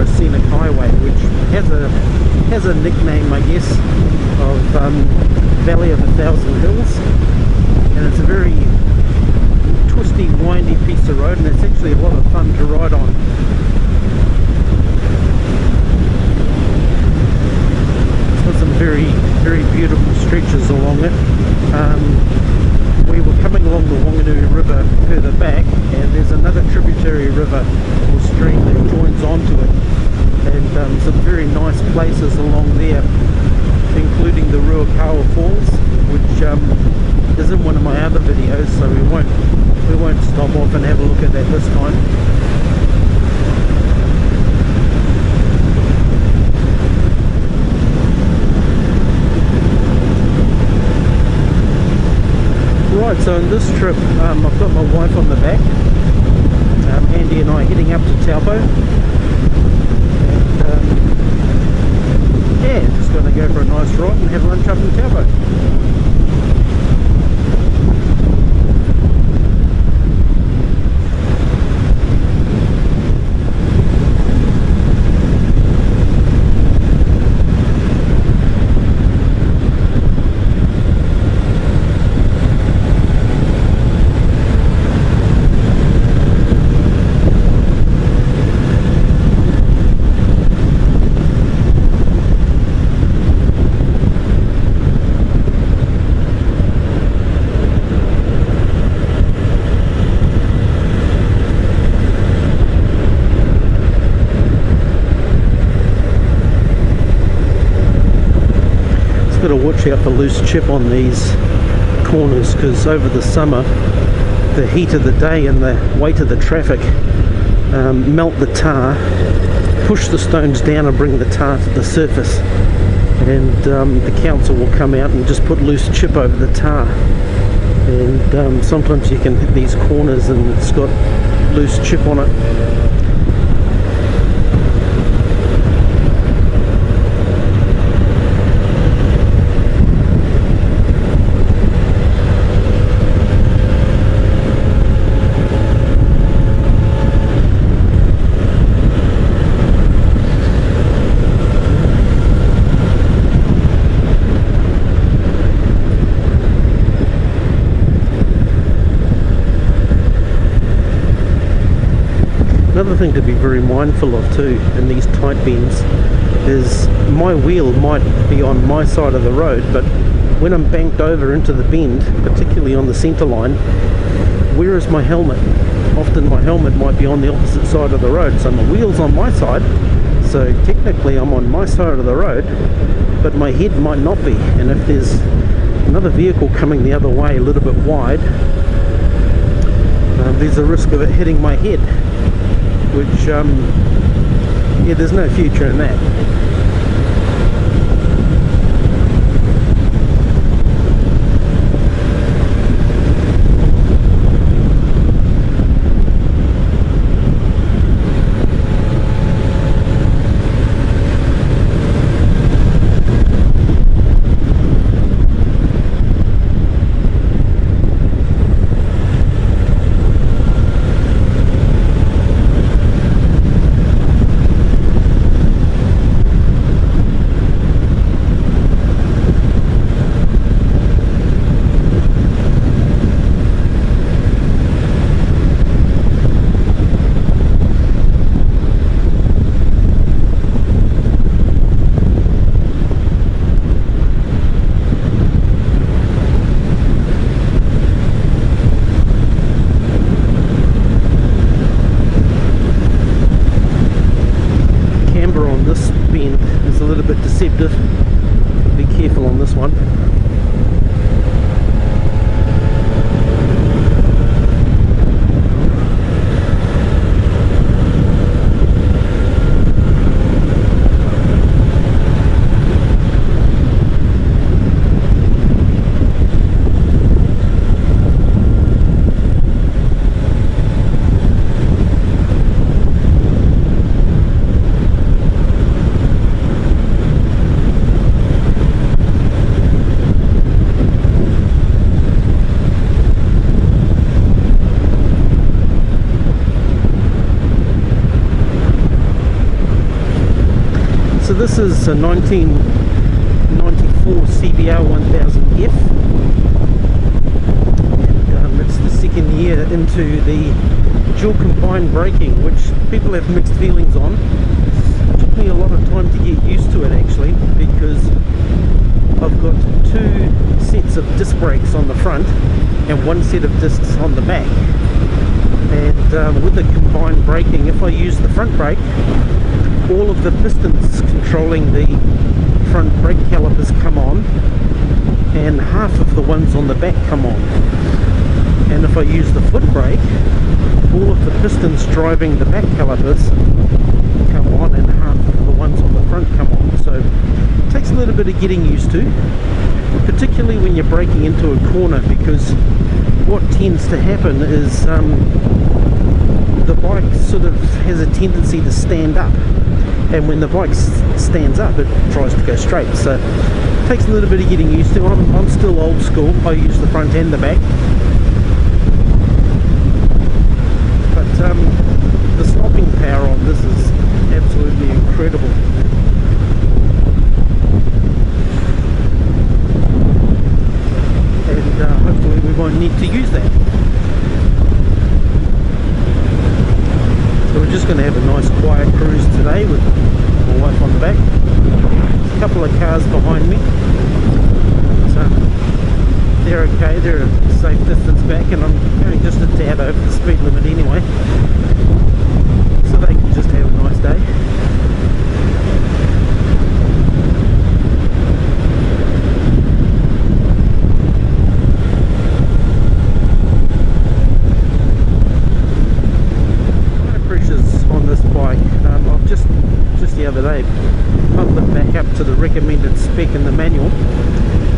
a scenic highway, which has a nickname, I guess, of Valley of a Thousand Hills, and it's a very twisty, windy piece of road, and it's actually a lot of fun to ride on. It's got some very, very beautiful stretches along it. We were coming along the Wanganui River further back, and there's another tributary river or stream that joins onto it, and some very nice places along there, including the Ruakawa Falls, which is in one of my other videos, so we won't stop off and have a look at that this time. Right, so in this trip I've got my wife on the back. Andy and I are heading up to Taupo, and yeah, just going to go for a nice ride and have lunch up in Taupo. Got to watch out for loose chip on these corners, because over the summer the heat of the day and the weight of the traffic melt the tar, push the stones down and bring the tar to the surface, and the council will come out and just put loose chip over the tar, and sometimes you can hit these corners and it's got loose chip on it. Another thing to be very mindful of too in these tight bends is my wheel might be on my side of the road, but when I'm banked over into the bend, particularly on the centre line, where is my helmet? Often my helmet might be on the opposite side of the road, so my wheel's on my side, so technically I'm on my side of the road, but my head might not be, and if there's another vehicle coming the other way a little bit wide, there's a risk of it hitting my head, which, yeah, there's no future in that. Be careful on this one. so this is a 1994 CBR 1000F, and it's the second year into the dual combined braking, which people have mixed feelings on. It took me a lot of time to get used to it actually, because I've got two sets of disc brakes on the front and one set of discs on the back. And with the combined braking, if I use the front brake, all of the pistons controlling the front brake calipers come on, and half of the ones on the back come on. And if I use the foot brake, all of the pistons driving the back calipers come on, and half of the ones on the front come on. So it takes a little bit of getting used to, particularly when you're braking into a corner, because what tends to happen is the bike sort of has a tendency to stand up, and when the bike stands up it tries to go straight. So it takes a little bit of getting used to. I'm still old school. I use the front and the back, but the stopping power on this is absolutely incredible. And hopefully we won't need to use that. So we're just going to have a nice quiet cruise today with my wife on the back. There's a couple of cars behind me, so they're okay, they're a safe distance back, and I'm going just a tad over the speed limit anyway, so they can just have a nice day. I've just the other day pumped it back up to the recommended spec in the manual,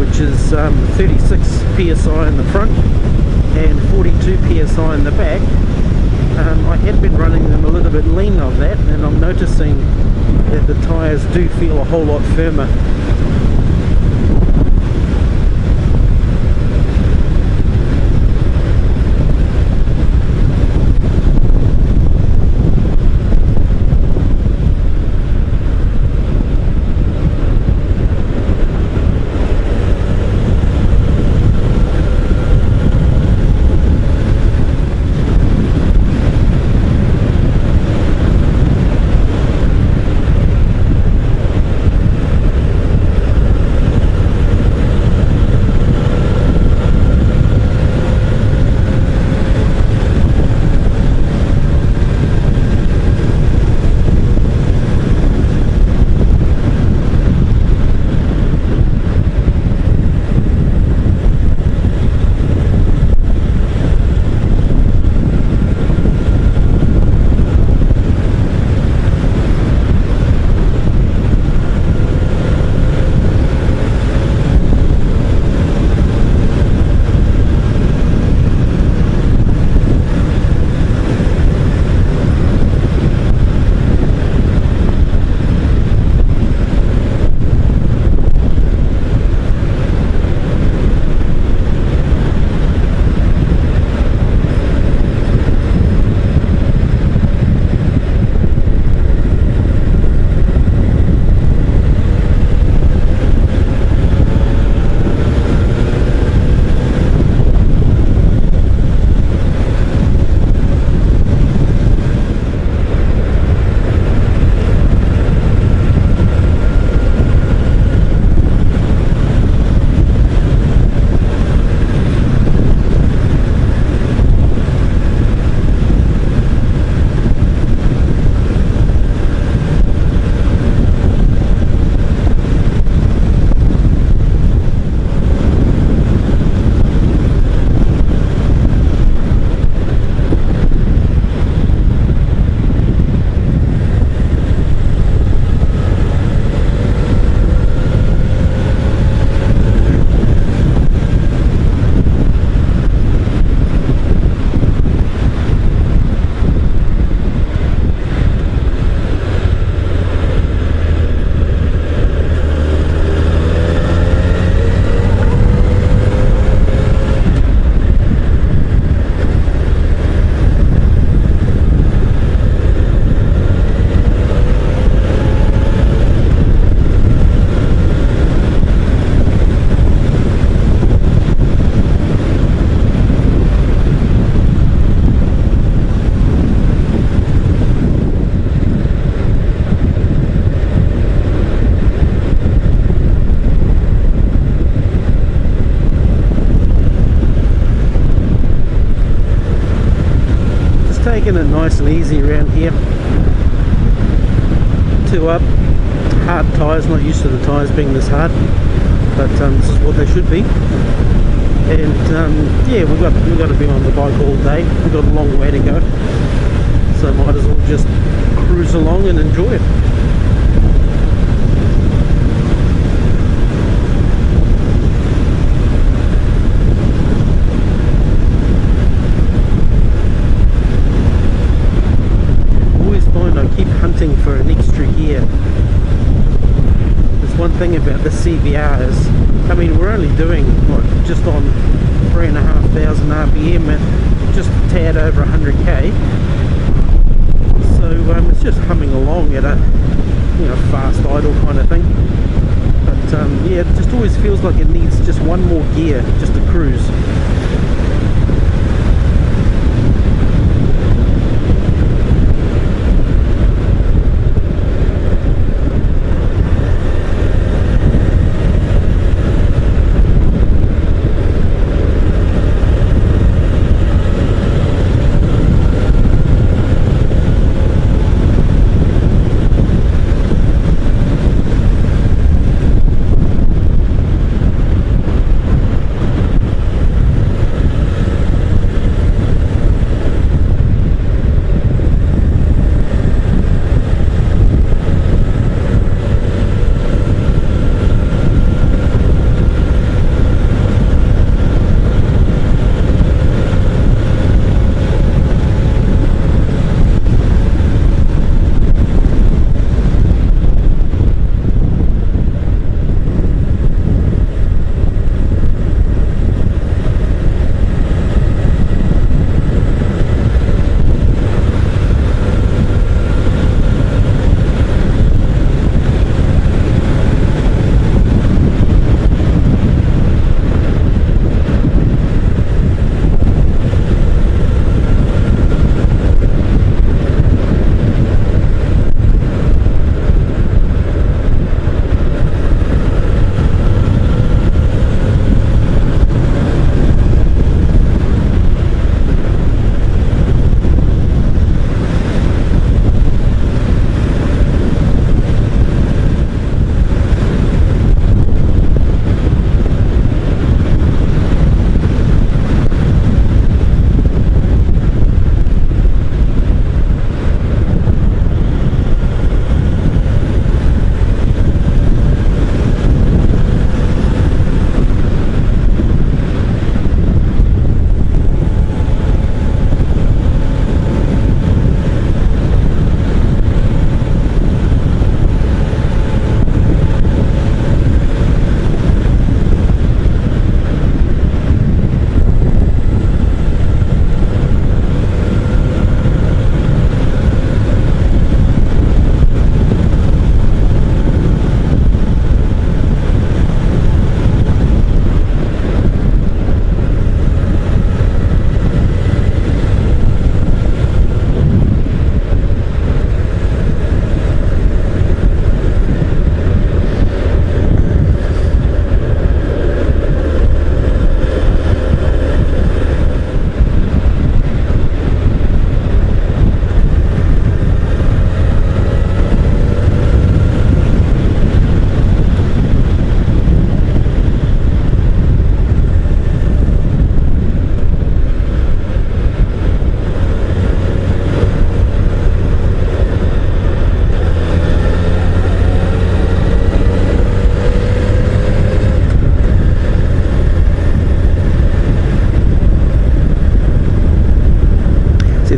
which is 36 psi in the front and 42 psi in the back. I had been running them a little bit lean of that, and I'm noticing that the tyres do feel a whole lot firmer. nice and easy around here. 2 up, hard tyres, not used to the tyres being this hard, but this is what they should be. And yeah, we've got to be on the bike all day. We've got a long way to go, so might as well just cruise along and enjoy it. For an extra gear. There's one thing about the CBR is, I mean, we're only doing what, just on 3,500 RPM at just a tad over 100k, so it's just humming along at a, you know, fast idle kind of thing. But yeah, it just always feels like it needs just one more gear just to cruise.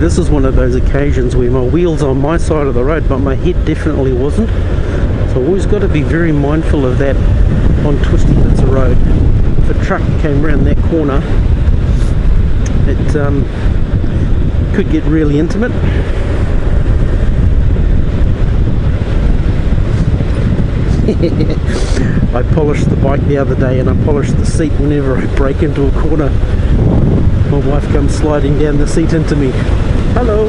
This is one of those occasions where my wheel's on my side of the road, but my head definitely wasn't. So I've always got to be very mindful of that on twisty bits of road. If a truck came around that corner, it could get really intimate. I polished the bike the other day, and I polish the seat whenever I break into a corner. My wife comes sliding down the seat into me. Hello!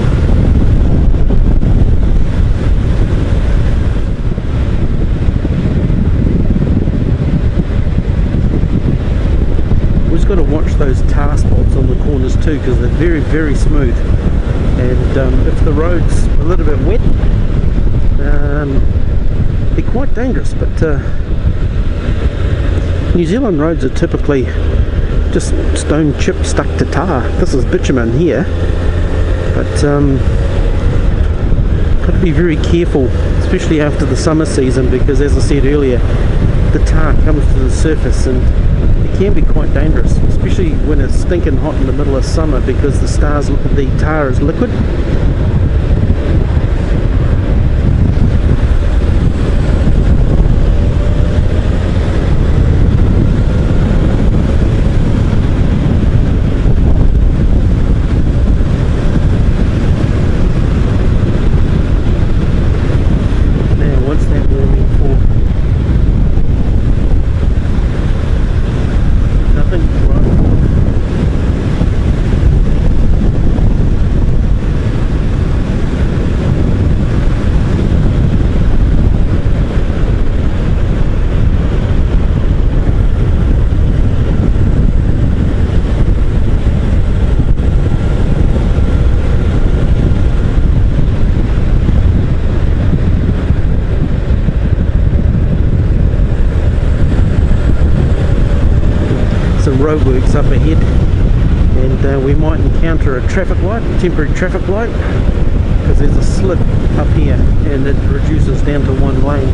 Always got to watch those tar spots on the corners too, because they're very, very smooth. and if the road's a little bit wet, they're quite dangerous. But New Zealand roads are typically just stone chip stuck to tar. This is bitumen here, but got to be very careful, especially after the summer season, because as I said earlier, the tar comes to the surface and it can be quite dangerous, especially when it's stinking hot in the middle of summer, because the tar is liquid. Roadworks up ahead, and we might encounter a temporary traffic light, because there's a slip up here and it reduces down to one lane.